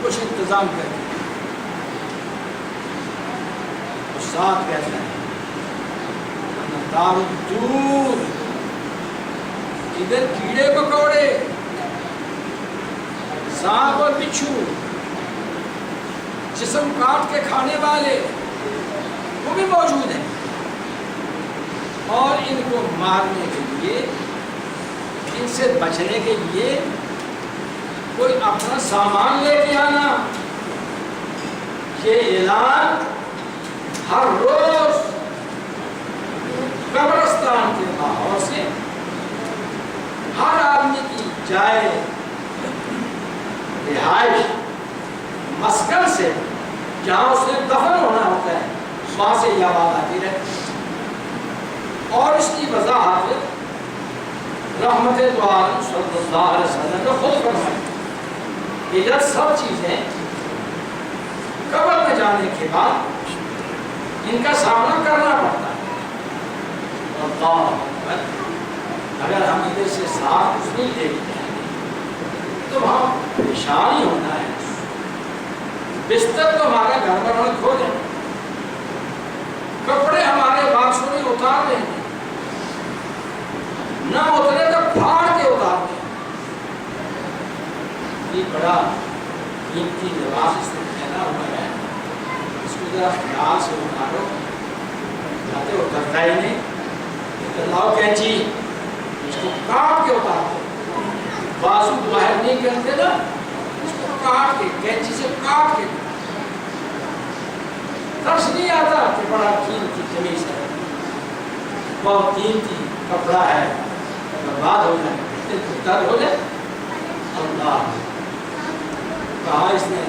کچھ انتظام کر دیا. اور ساتھ کہتا ہے دار دور، ادھر کیڑے مکوڑے، سانپ اور بچھو، جسم کاٹ کے کھانے والے وہ بھی موجود ہیں. اور ان کو مارنے کے لیے، ان سے بچنے کے لیے کوئی اپنا سامان لے کے آنا. یہ اعلان ہر روز قبرستان کے ماحول سے ہر آدمی کی جائے رہائش مسکن سے، جہاں اس نے دفن ہونا ہوتا ہے، وہاں سے یہ آواز آتی رہتی ہے. اور اس کی وضاحت رحمت دو عالم صلی اللہ علیہ وسلم نے خود فرمائی کہ جب سب چیزیں قبر میں جانے کے بعد ان کا سامنا کرنا پڑتا ہے. اللہ اکبر، اگر ہم ادھر سے ساتھ اس نہیں لے کے جائیں گے تو وہاں پریشان ہی ہونا ہے. بستر تو ہمارا گھر پر ہم کھو دیں، کپڑے ہمارے بانسوں میں اتار دیں گے، نہ اترے تو پھاڑ کے اتار دیں. یہ بڑا قیمتی لباس اس نے پہنا ہوا ہے، اس کو ذرا خیال سے اتارو. جاتے اترتا ہی نہیں، لاؤ کینچی، اس کو کاٹ کے اتار دو. بازو باہر نہیں کرتے نا، اس کو کاٹ کے کینچی سے کاٹ کے. ترس نہیں آتا کہ بڑا قیمتی قمیص ہے، بہت قیمتی کپڑا ہے، برباد ہو جائے، درد ہو جائے. اللہ کہا اس نے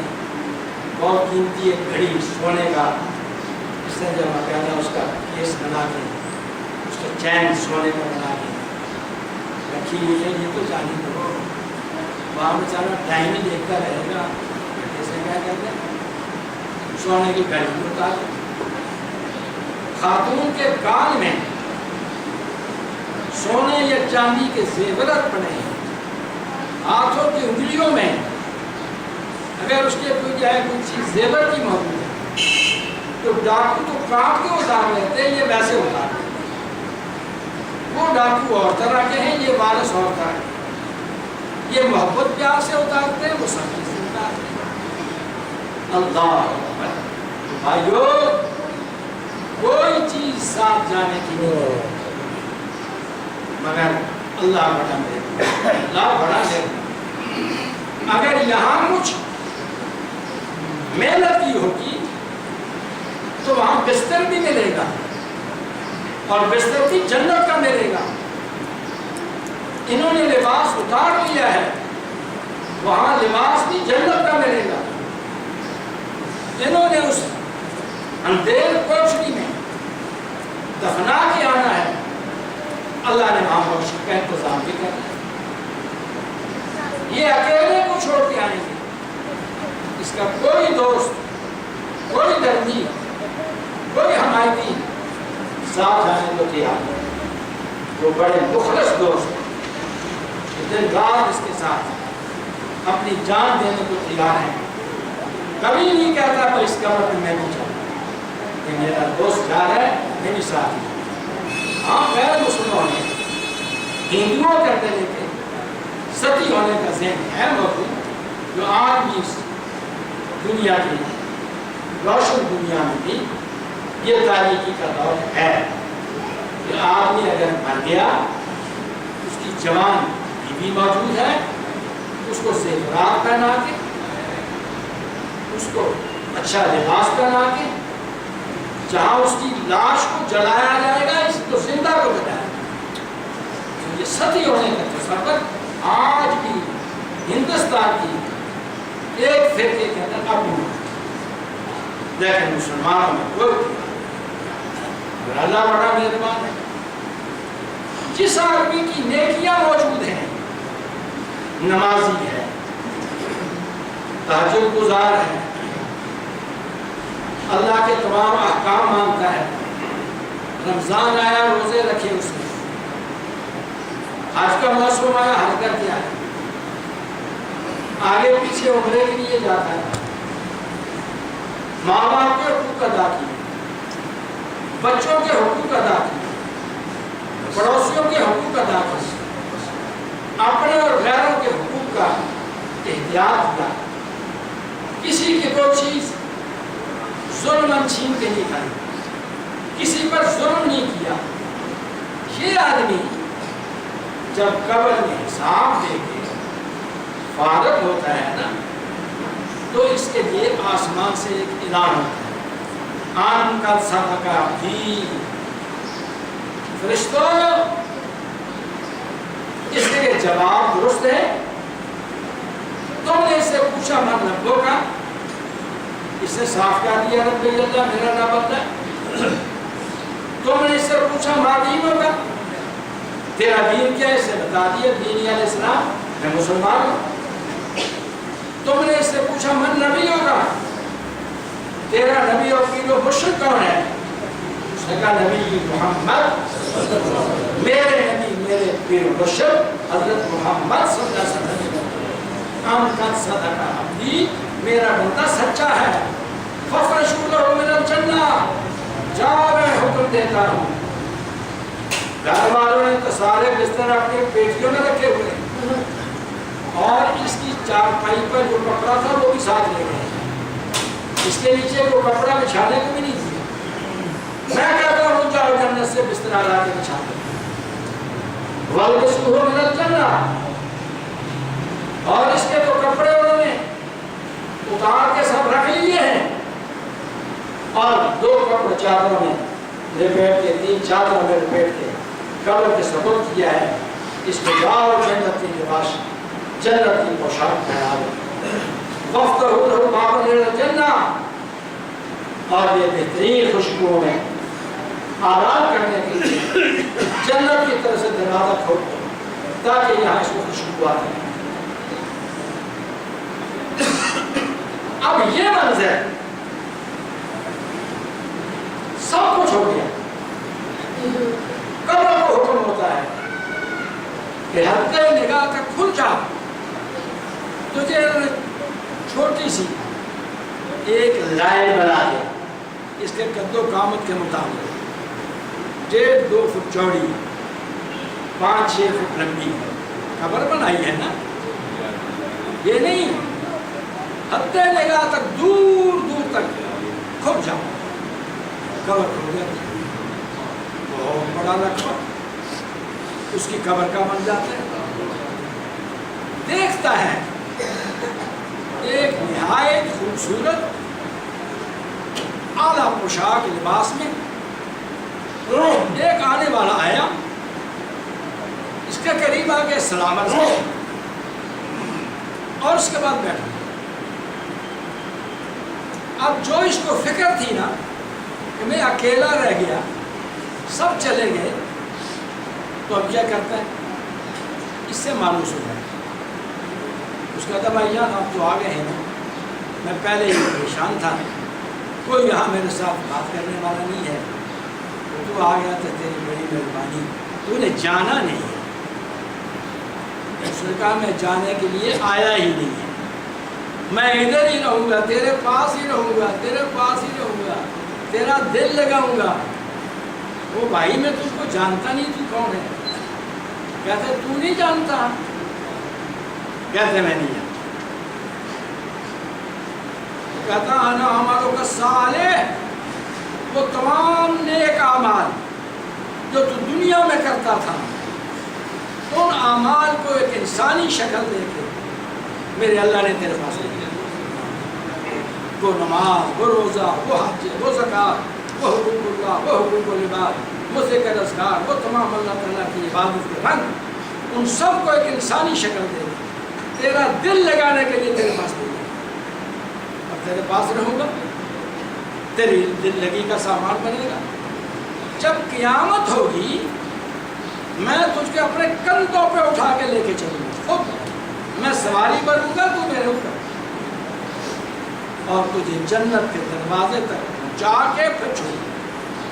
بہت قیمتی ایک گھڑی سونے کا، اس نے جب کہتا اس کا کیس بنا کے، اس کا چین سونے کا بنا کے رکھی ہوئی ہے. یہ تو جانی دو، وہاں بیچارہ ٹائم ہی دیکھتا رہے گا. جیسے کیا کہتے ہیں سونے کی گھڑی ہوتا ہے. خاتون کے کان میں سونے یا چاندی کے زیورات پڑے ہیں، ہاتھوں کی انگلیوں میں اگر اس کے کوئی جائے کوئی چیز زیور کی موجود ہے تو ڈاکو تو کاٹ کے اتار لیتے ہیں، یہ ویسے اتار لیتے ہیں. وہ ڈاکو اور طرح کے ہیں، یہ وارث اور طرح کے ہیں. یہ محبت پیار سے اتارتے ہیں، وہ سختی سے اتارتے ہیں. اللہ بھائیو، کوئی چیز ساتھ جانے کی نہیں ہے مگر اللہ بڑا میرے، اللہ بڑا میرے. اگر یہاں کچھ محنت کی ہوگی تو وہاں بستر بھی ملے گا، اور بستر بھی جنت کا ملے گا. انہوں نے لباس اتار لیا ہے، وہاں لباس بھی جنت کا ملے گا. انہوں نے اس اندھیر کوٹری میں دفنا کے آنا ہے، اللہ نے وہاں روشنی کا انتظام بھی کرنا ہے. یہ اکیلے کو چھوڑ کے آئیں گے، اس کا کوئی دوست، کوئی دردی، کوئی حمایتی ساتھ جانے کو تیار ہے. وہ بڑے مخلص دوست دن رات اس کے ساتھ اپنی جان دینے کو تیار ہیں. کبھی نہیں کہتا پر اس قبر میں نہیں چاہتا کہ میرا دوست جا رہا ہے، میں بھی ساتھ ہوں. ہاں غیر مسلمانوں نے ہندوؤں کے اندر ایک ستی ہونے کا ذہن ہے موجود، جو آج بھی اس دنیا کی روشن دنیا میں بھی یہ تاریکی کا دور ہے کہ آدمی اگر مر گیا، اس کی جوان بیوی موجود ہے، اس کو زیورات پہنا کے، اس کو اچھا لباس پہنا کے، جہاں اس کی لاش کو جلایا جائے گا، اس کو زندہ کو جلایا جائے گا. یہ ستی ہونے کا تصور آج بھی ہندوستان کی ایک فرقے کے اندر اب بھی، لیکن مسلمانوں میں کوئی اور اللہ بڑا مہربان ہے. جس آدمی کی نیکیاں موجود ہیں، نمازی ہے، تہجد گزار ہے، اللہ کے تمام احکام مانتا ہے، رمضان آیا روزے رکھے اس نے، حج کا موسم آیا حج کر کے آیا، آگے پیچھے عمرے کے لیے جاتا ہے، ماں باپ کے حقوق ادا کیے، بچوں کے حقوق ادا کیے، پڑوسیوں کے حقوق ادا کیے، اپنے اور غیروں کے حقوق کا احتیاط کیا، کسی کی کوئی چیز ظلم چھین کے نہیں کھائی، کسی پر ظلم نہیں کیا. یہ آدمی جب قبر میں حساب دے کے فارغ ہوتا ہے نا، تو اس کے لیے آسمان سے ایک اعلان ہوتا ہے، آن کا صدقہ بھی. فرشتوں، اس کے جواب درست ہے. تم نے اس سے پوچھا من ربو کا، اس نے صاف کہہ دیا رب اللہ میرا رب اللہ. تم نے اس سے پوچھا ماں دینوں کا، تیرا دین کیا ہے، اسے بتا دیا دین علیہ السلام، میں مسلمان ہوں. تم نے اس سے پوچھا من نبی ہوگا، تیرا نبی اور پیر و مرشد کون ہے، اس نے کہا نبی محمد، میرے نبی میرے پیر و مرشد حضرت محمد صلی اللہ علیہ وسلم. ہم کا صدقہ عبدی، میرا بندہ سچا ہے. ففرشوا لہ من الجنہ، جاؤ میں حکم دیتا ہوں. گھر والوں نے تو سارے بستر اپنی پیٹیوں میں رکھے ہوئے اور اس کی چارپائی پر جو کپڑا تھا وہ بھی ساتھ لے گئے. اس کے نیچے وہ کپڑا بچھانے کو بھی نہیں دیا. میں کہتا ہوں جاؤ جنت سے بستر لا کے بچھا دو. وَالْبِسُوهُ مِنَ الْجَنَّةِ، اور اس کے تو کپڑے انہوں نے اتار کے سب رکھ لیے ہیں اور 2 کپڑے چادروں میں لپیٹ کے، 3 چادروں میں لپیٹ کے قبر کے سپرد کیا ہے. اس کو جاؤ جنت کی لباس، جنت کی پوشاک پہنا دو. وَافْتَحُوا لَهُ بَابًا إِلَى الْجَنَّةِ، اور یہ بہترین خوشبوؤں میں آرام کرنے کے لیے جنت کی طرف سے دروازہ کھول دو تاکہ یہاں اس کو خوشبو آتی ہے. اب یہ منظر سب کچھ ہو گیا. قبر کو حکم ہوتا ہے کہ حلقہ نگاہ کا کھل جا. تجھے چھوٹی سی ایک لائن بنا دے، اس کے قد و قامت کے مطابق 1.5-2 فٹ چوڑی، 5-6 فٹ لمبی قبر بنائی ہے نا. یہ نہیں، حد نگاہ تک دور دور تک کھل جاؤ. قبر کھل جاتی، بہت بڑا رقبہ اس کی قبر کا بن جاتا ہے. دیکھتا ہے ایک نہایت خوبصورت اعلیٰ پوشاک لباس میں ایک آنے والا آیا، اس کے قریب آگے سلام عرض کیا اور اس کے بعد بیٹھا. اب جو اس کو فکر تھی نا کہ میں اکیلا رہ گیا، سب چلے گئے، تو اب کیا کرتا ہے، اس سے مانوس ہو جائے. اس کا تھا بھائی جان آپ تو آ گئے ہیں نا، میں پہلے ہی پریشان تھا، کوئی یہاں میرے ساتھ بات کرنے والا نہیں ہے، تو آ گیا تو تیری بڑی مہربانی، تو نے جانا نہیں ہے. اس نے کہا میں جانے کے لیے آیا ہی نہیں ہے، میں ادھر ہی رہوں گا، تیرے پاس ہی رہوں گا، تیرے پاس ہی رہوں گا، تیرا دل لگاؤں گا. وہ بھائی میں تجھ کو جانتا نہیں، تو کون ہے؟ کہتے تو نہیں جانتا؟ کہتے میں نہیں جانتا. کہتا انا عملوں کا صالح، وہ تمام نیک اعمال جو تو دنیا میں کرتا تھا، ان اعمال کو ایک انسانی شکل دے کے میرے اللہ نے تیرے پاس لے دیا. وہ نماز، وہ روزہ، وہ حج، وہ زکوٰۃ، وہ حقوق اللہ، وہ حقوق العباد، وہ ذکر اذکار، وہ تمام اللہ تعالیٰ کی عبادت کے رنگ، ان سب کو ایک انسانی شکل دے کے تیرا دل لگانے کے لیے تیرے پاس لے دیا. اور تیرے پاس رہوں گا، تیری دل لگی کا سامان بنے گا. جب قیامت ہوگی میں تجھ کے اپنے کندھوں پہ اٹھا کے لے کے چلوں گا، خود میں سواری بنوں گا، تو میرے اوپر، اور تجھے جنت کے دروازے تک پہنچا کے پھر چھوڑ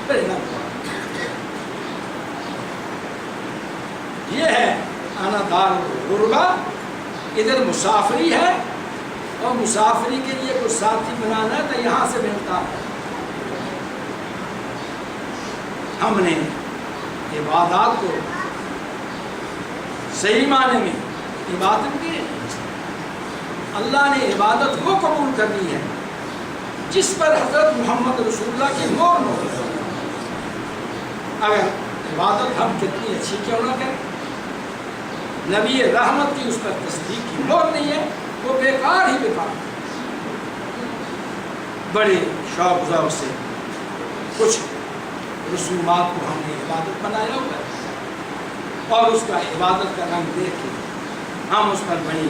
دوں. یہ ہے انا دار الغربہ ادھر مسافری ہے اور مسافری کے لیے کچھ ساتھی بنانا ہے تو یہاں سے ملتا ہے. ہم نے عبادات کو صحیح معنی میں عبادت کی، اللہ نے عبادت وہ قبول کرنی ہے جس پر حضرت محمد رسول اللہ کی مہر موجود ہے. اگر عبادت ہم کتنی اچھی کیوں نہ کریں، نبی رحمت کی اس پر تصدیق کی مہر نہیں ہے، وہ بیکار ہی بیکار. بڑے شوق ذوق سے کچھ رسومات کو ہم نے عبادت بنایا ہوا ہے اور اس کا عبادت کا رنگ دیکھ کے ہم اس پر بڑی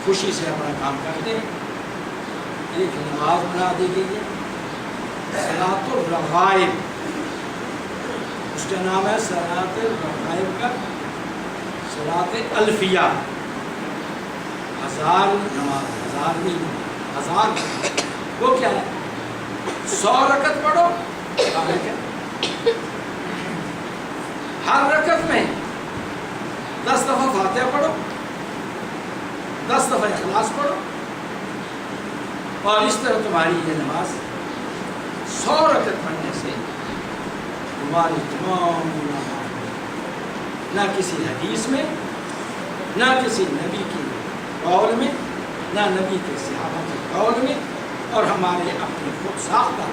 خوشی سے اپنا کام کرتے ہیں. ایک نماز بنا دی گئی ہے صلاۃ الرغائب، اس کا نام ہے صلاۃ الرغائب کا صلاۃ الفیہ. 1000 نماز، 1000 نہیں، 1000. وہ کیا ہے؟ 100 رکعت پڑھو، ہر رکعت میں 10 دفعہ فاتحہ پڑھو، 10 دفعہ اخلاص پڑھو، اور اس طرح تمہاری یہ نماز 100 رکعت پڑھنے سے تمہاری تمام گناہ، نہ کسی حدیث میں، نہ کسی نبی کی قول میں، نہ نبی کے صحابہ کے قول میں، اور ہمارے اپنے خود ساختہ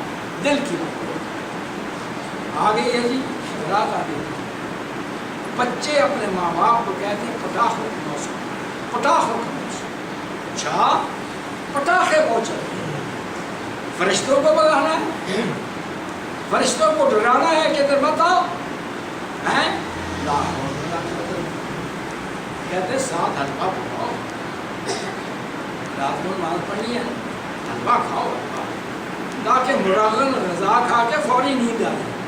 دل کی بات. آگے یہ جی رات آگے بچے اپنے ماں باپ کو کہتے ہیں پٹاخوں کا موسم، پٹاخوں کا موسم. اچھا پٹاخے بہت چلتے ہیں، فرشتوں کو بگانا ہے، فرشتوں کو ڈرانا ہے کہ ادھر مت آؤ ہیں. کہتے 7 حلوہ پکاؤ، رات میں نماز پڑھنی ہے، حلوہ کھاؤ، تاکہ مرغن رضا کھا کے فوری نیند آ جائے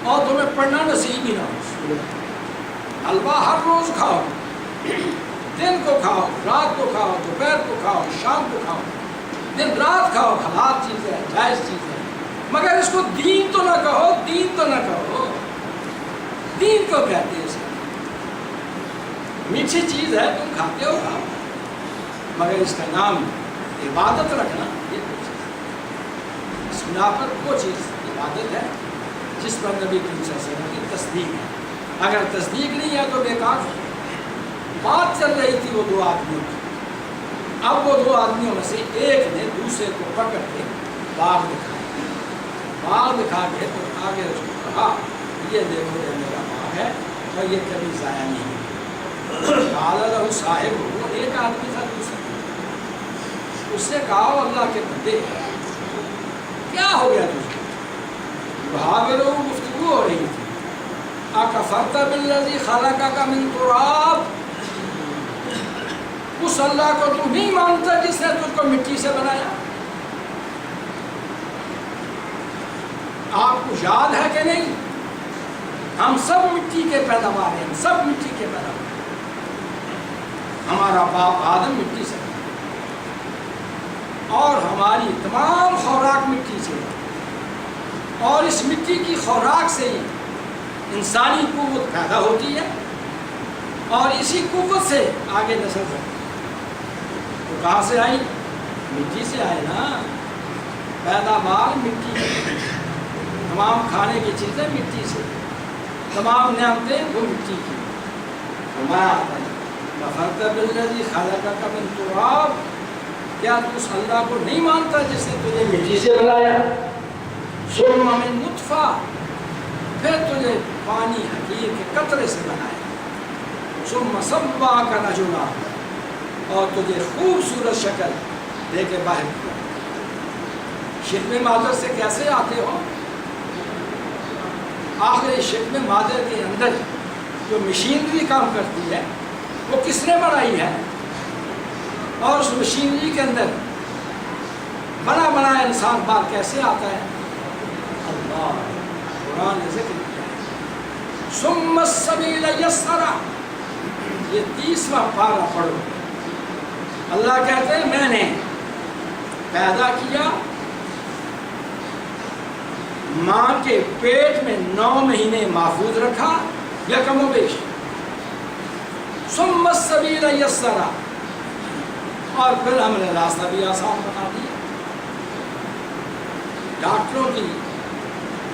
اور تمہیں پڑھنا نصیب ہی نہ ہو. حلوہ ہر روز کھاؤ، دن کو کھاؤ، رات کو کھاؤ، دوپہر کو کھاؤ، شام کو کھاؤ، دن رات کھاؤ، حلال چیز ہے، جائز چیز ہے، مگر اس کو دین تو نہ کہو، دین تو نہ کہو. دین کو کہتے ہیں اسے میٹھی چیز ہے، تم کھاتے ہو کھاؤ، مگر اس کا نام عبادت رکھنا یہ کوئی چیز ہے. اس بنا پر وہ چیز عبادت ہے جس پر نبی کریم صلی اللہ علیہ وسلم کی تصدیق ہے. اگر تصدیق نہیں ہے تو بیکار. بات چل رہی تھی وہ 2 آدمیوں کی، اب وہ 2 آدمیوں میں سے ایک نے دوسرے کو پکڑ کے باغ دکھایا، باغ دکھا کے تو آگے اس کو کہا یہ دیکھو یہ میرا باغ ہے اور یہ کبھی ضائع نہیں ہے. صاحب وہ ایک آدمی تھا، دوسرا اس نے کہا اللہ کے بندے کیا ہو گیا تجھے؟ بھاگ رہو، گفتگو ہو رہی تھی. اکفرت بالذی خلقک من تراب، اس اللہ کو تو نہیں مانتا جس نے تجھ کو مٹی سے بنایا. آپ کو یاد ہے کہ نہیں؟ ہم سب مٹی کے پیداوار ہیں، ہم سب مٹی کے پیداوار. ہمارا باپ آدم مٹی سے اور ہماری تمام خوراک مٹی سے، اور اس مٹی کی خوراک سے ہی انسانی قوت پیدا ہوتی ہے اور اسی قوت سے آگے نسل بڑھتی ہے. تو کہاں سے آئی؟ مٹی سے آئے نا. پیداوار مٹی ہے، تمام کھانے کی چیزیں مٹی سے، تمام نعمتیں وہ مٹی کی. کفرت بالذی خلقک من تراب، کیا تو اس اللہ کو نہیں مانتا جس نے تجھے مٹی سے بنایا؟ ثم من نطفہ، پھر تجھے پانی حقیر کے قطرے سے بنایا. ثم سواک رجلا، اور تجھے خوبصورت شکل دے کے باہر کیا. شکم مادر سے کیسے آتے ہو؟ آخر شکم مادر کے اندر جو مشینری کام کرتی ہے وہ کس نے بنائی ہے؟ اور اس مشینری کے اندر بنا بنایا انسان باہر کیسے آتا ہے؟ اللہ قرآن نے ذکر کیا ہے. ثم السبیل یسرا، یہ 30واں پارہ پڑھو. اللہ کہتے ہیں میں نے پیدا کیا، ماں کے پیٹ میں 9 مہینے محفوظ رکھا یا کم و بیش. ثم السبیل یسرا، اور پھر ہم نے راستہ بھی آسان بنا دیا۔ ڈاکٹروں کی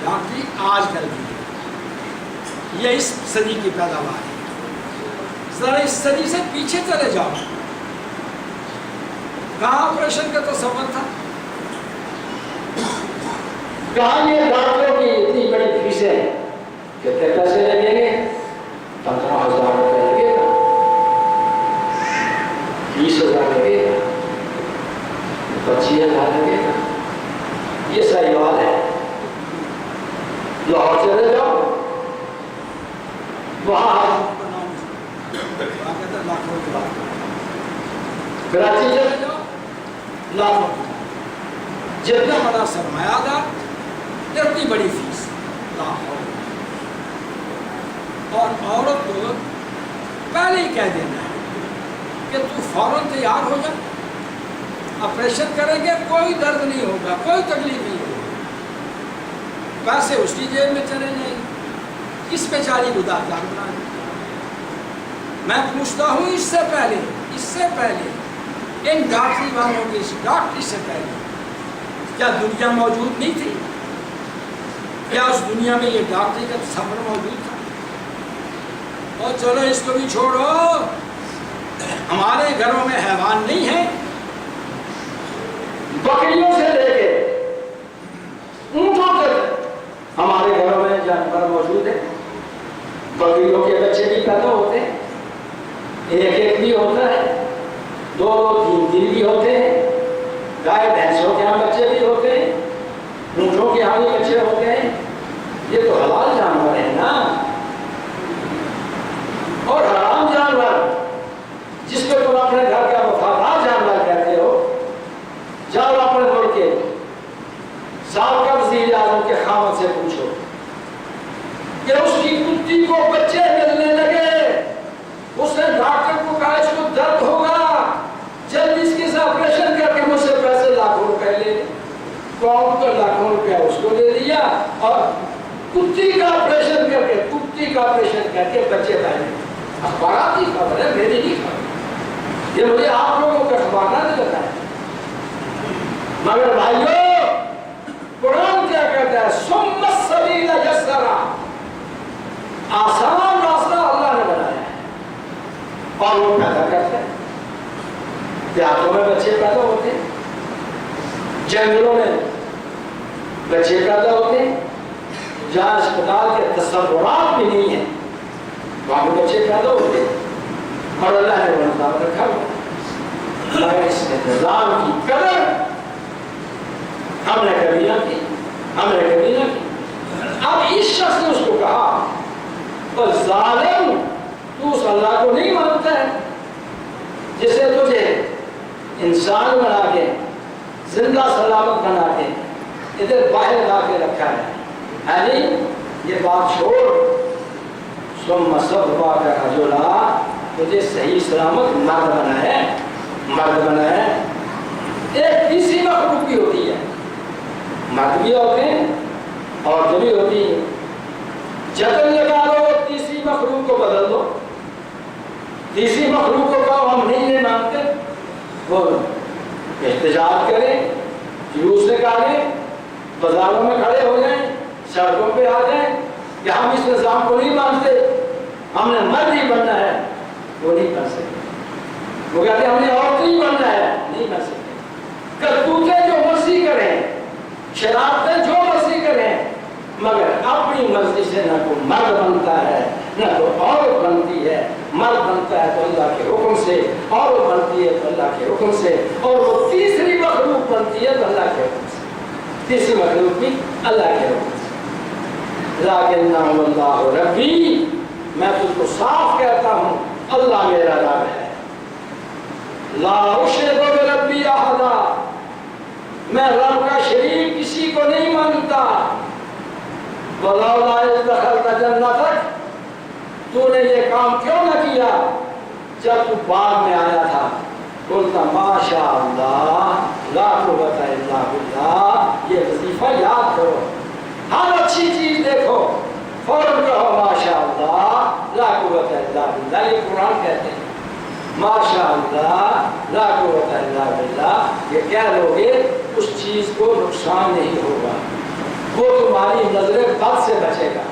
ڈاکٹری آج کل کی یہ اس صدی کی پیداوار ہے۔ ذرا اس صدی سے پیچھے چلے جاؤ، کہاں آپریشن کا تصور تھا؟ کہاں یہ ڈاکٹروں کی اتنی بڑی فیسیں ہیں، کتنے پیسے لگیں گے؟ 15,000 روپے لگے گا، 20,000 لگے گا، 25,000 لگے گا۔ یہ صحیح بات ہے۔ لاہور چلے جاؤ، وہاں کراچی چلے جاؤ، لاکھوں، جتنا بڑا سرمایہ دار اتنی بڑی فیس لاہور۔ اور عورت کو پہلے ہی کہہ دینا ہے کہ تو فوراً تیار ہو جا، آپریشن کریں گے، کوئی درد نہیں ہوگا، کوئی تکلیف نہیں ہوگی، پیسے اس کی جیب میں چلے جائیں گے، کس بیچاری کو داغدار بنائیں گے۔ میں پوچھتا ہوں اس سے پہلے ان ڈاکٹری والوں کی، اس ڈاکٹری سے پہلے کیا دنیا موجود نہیں تھی؟ کیا اس دنیا میں یہ ڈاکٹری کا تصور موجود تھا؟ اور چلو اس کو بھی چھوڑو، ہمارے گھروں میں حیوان نہیں ہیں، بکریوں سے لے کے اونٹوں تک ہمارے گھروں میں جانور موجود ہیں۔ بکریوں کے بچے بھی پیدا ہوتے ہیں، ایک بھی ہوتا ہے، 2-3 بھی ہوتے ہیں، گائے بھینسوں کے یہاں بچے بھی ہوتے ہیں، اونٹوں کے یہاں بھی بچے ہوتے ہیں۔ یہ تو حلال جانور ہے نا، اور حرام جانور جس کو تم اپنے گھر کا وفادار جانور کہتے ہو، جاؤ اپنے ملک کے سابقہ وزیر اعظم کے خامد سے پوچھو کہ اس کی کتی کو بچے ملنے لگے، اس نے ڈاکٹر کو کہا اس کو درد ہوگا، جلدی اس کے ساتھ آپریشن کر کے مجھ سے پیسے لاکھوں روپے لے، کون تو لاکھوں روپے اس کو دے دیا، اور کتی کا آپریشن کر کے بچے پیدا۔ اخبارات کی خبر ہے، میری نہیں خبر، یہ مجھے آپ لوگوں کے اخبارات نے بتایا۔ مگر بھائیو، قرآن کیا کہتا ہے؟ ثم السبیل یسرا، آسان راستہ اللہ نے بنایا ہے، اور وہ پیدا کرتے ہیں۔ دیہاتوں میں بچے پیدا ہوتے ہیں، جنگلوں میں بچے پیدا ہوتے ہیں، جہاں اسپتال کے تصورات بھی نہیں ہیں وہاں بچے پیدا ہوتے ہیں، اور اللہ نے نظام رکھا ہوا، مگر اس نظام کی قدر ہم نے کبھی نہ کی۔ اب اس شخص نے اس کو کہا، اور ظالم، تو اس اللہ کو نہیں مانتا ہے جسے تجھے انسان بنا کے، زندہ سلامت بنا کے ادھر باہر لا کے رکھا ہے، یعنی یہ بات چھوڑ، ثم صفاک رجلا، تجھے صحیح سلامت مرد بنا ہے۔ ایک تیسری مخلوق بھی ہوتی ہے، مرد بھی ہوتے ہیں، عورتیں بھی ہوتی ہیں، جتن لگا لو تیسری مخلوق کو بدل دو، تیسری مخلوق کو کہو ہم نہیں مانتے، وہ احتجاج کریں، جلوس نکالیں، بازاروں میں کھڑے ہو جائیں، سڑکوں پہ آ جائیں کہ ہم اس نظام کو نہیں مانتے، ہم نے مرد ہی بننا ہے، وہ نہیں بن سکتے۔ وہ کہتے ہیں ہم نے عورت ہی بننا ہے، نہیں بن سکتے۔ کرتوتیں جو مرضی کریں، شرارتیں جو مرضی کریں، مگر اپنی مرضی سے نہ کوئی مرد بنتا ہے نہ تو عورت بنتی ہے۔ مرد بنتا ہے تو اللہ کے حکم سے، عورت بنتی ہے تو اللہ کے حکم سے، اور وہ تیسری مخلوق بنتی ہے تو اللہ کے حکم سے، تیسری مخلوق بھی اللہ کے حکم سے۔ لیکن اللہ ربی، میں تجھ کو صاف کہتا ہوں اللہ میرا رب ہے، لا اشرک بربی احدا، میں رب کا شریک کسی کو نہیں مانتا۔ وَلَوْلَا إِذْ دَخَلْتَ جَنَّتَكَ، تو نے یہ کام کیوں نہ کیا جب تو باغ میں آیا تھا؟ قُلْتَ مَا شَاءَ اللَّهُ لَا قُوَّةَ إِلَّا بِاللَّهِ، یہ وظیفہ یاد کرو، ہر اچھی چیز دیکھو فوراً کہو ما شاء اللہ لا قوت الا باللہ، یہ قرآن کہتے ہیں۔ ماشاء اللہ لا قوت الا باللہ، یہ کہہ لو گے اس چیز کو نقصان نہیں ہوگا، وہ تمہاری نظر بد سے بچے گا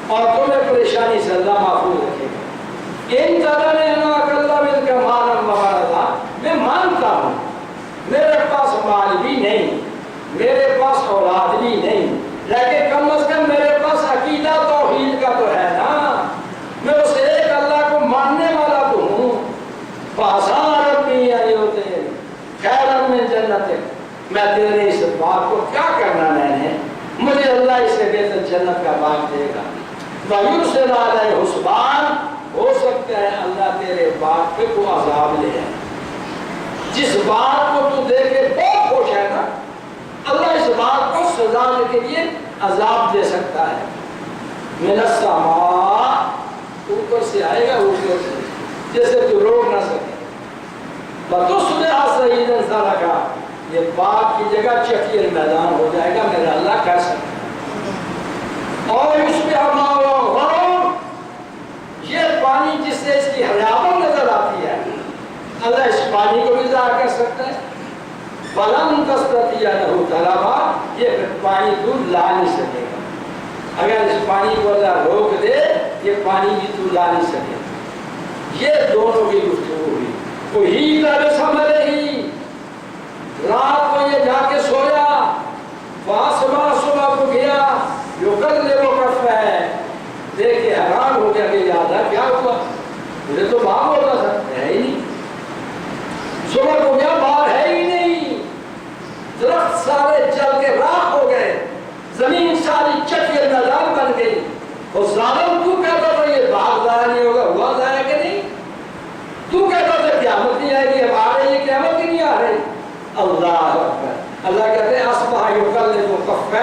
اور تمہیں پریشانی سے اللہ محفوظ رکھے گا۔ ان طرح نے اللہ مل کے مالم وغیرہ، میں مانتا ہوں میرے پاس مال بھی نہیں، میرے پاس اولاد بھی نہیں، لیکن کم از کم میرے پاس عقیدہ توحید کا تو ہے نا، میں اس ایک اللہ کو ماننے والا تو ہوں۔ فَعَسَىٰ رَبِّي أَن يُؤْتِيَنِ خَيْرًا مِّن جَنَّتِكَ، میں تیرے اس بات کو کیا کرنا ہے، مجھے اللہ اس سے بہتر جنت کا باغ دے گا۔ وَيُرْسِلَ عَلَيْهِ حُسْبَانًا، ہو سکتا ہے اللہ تیرے باغ پہ کو عذاب لے آئے، جس بات کو تو دے کے بہت خوش ہے نا، اللہ اس بات کو سزا کے لیے عذاب دے سکتا ہے۔ من السماء، اوپر سے آئے گا، اوپر سے جیسے تو روک نہ سکے۔ وَتُصْبِحَ صَعِيدًا زَلَقًا، یہ باغ کی جگہ چٹیل میدان ہو جائے گا، میرا اللہ کر سکتا ہے۔ اور يُصْبِحَ مَاؤُهُ غَوْرًا، یہ پانی جس سے اس کی حیابت نظر آتی ہے، اللہ اس پانی کو بھی ظاہر کر سکتا ہے۔ فَلَمْ تَسْتَطِيعْ لَهُ طَلَبًا، یہ پانی تو لا نہیں سکے گا، اگر اس پانی کو اللہ روک دے یہ پانی بھی تو لا نہیں سکے گا۔ یہ دونوں کی گفتگو ہوئی۔ وہی سمجھے ہی رات کو یہ جا کے سویا، صبح کو گیا، جو کل لے وہ کف ہے، دیکھ کے حیران ہو گیا کہ یاد ہے کیا ہوا، مجھے تو باہر ہوتا تھا، ہے ہی نہیں۔ صبح کو گیا، باہر ہے ہی نہیں، درخت سارے جل کے راکھ ہو گئے، زمین ساری چٹیل میدان بن گئی۔ اور ظالم تو کہتا تھا یہ باغ ضائع نہیں ہوگا، ہوا ضائع کہ نہیں؟ تو کہتا تھا قیامت نہیں آئے گی، اب آ رہی ہے قیامت کی نہیں آ رہی۔ اللہ اکبر، اللہ کہتے ہیں اصبح یقلب کفیہ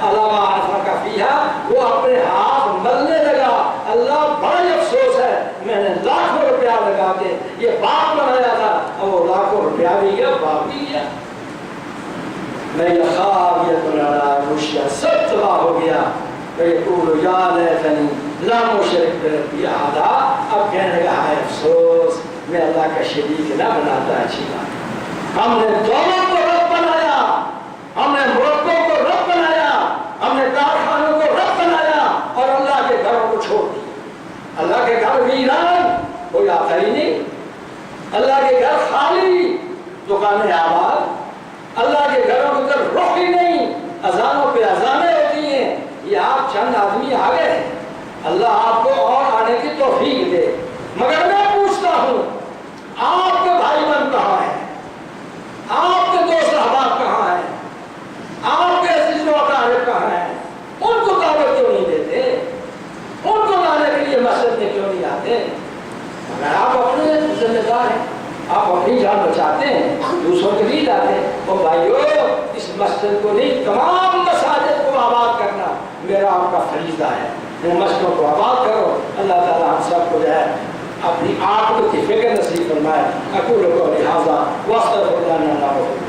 علی ما انفق فیہا، وہ اپنے ہاتھ ملنے لگا، اللہ بڑا افسوس ہے میں نے لاکھوں روپیہ لگا کے یہ باغ بنایا تھا اور وہ لاکھوں روپیہ بھی گیا، باغ بھی گیا، میں خاویۃ علی عروشہا، سب تباہ ہو گیا۔ فیقول یا لیتنی لم اشرک بربی احدا، اب کہنے لگا ہے افسوس میں اللہ کا شریک نہ بناتا، اچھی بات، ہم نے دونوں کو رب بنایا، ہم نے مرغوں کو رب بنایا، ہم نے کارخانوں کو رب بنایا اور اللہ کے گھروں کو چھوڑ دیا۔ اللہ کے گھر ویران، کوئی آتا ہی نہیں، اللہ کے گھر خالی، دکانیں آباد، اللہ کے گھروں کی طرف رخ ہی نہیں، اذانوں پہ اذانیں ہوتی ہیں، یہ آپ چند آدمی آ گئے، اللہ آپ کو اور آنے کی توفیق دے۔ مگر میں پوچھتا ہوں آپ کے بھائی بہن کہاں ہیں، آپ کے دوست احباب کہاں ہیں، آپ کے عزیز و اقارب کہاں ہیں، ان کو دعوت کیوں نہیں دیتے، ان کو لانے کے لیے مسجد میں کیوں نہیں آتے؟ مگر آپ اپنے ذمہ دار ہیں، آپ اپنی جان بچاتے ہیں، دوسروں کے لیے لاتے ہیں۔ اور بھائیو، اس مسجد کو نہیں تمام مساجد کو آباد کرنا میرا آپ کا فریضہ ہے، ان مسجدوں کو آباد کرو۔ اللہ تعالیٰ ہم سب کو جو ہے اپنی عاقبت کی فکر نصیب فرمائے۔ اقول قولی ھذا واستغفر اللہ لنا ولکم۔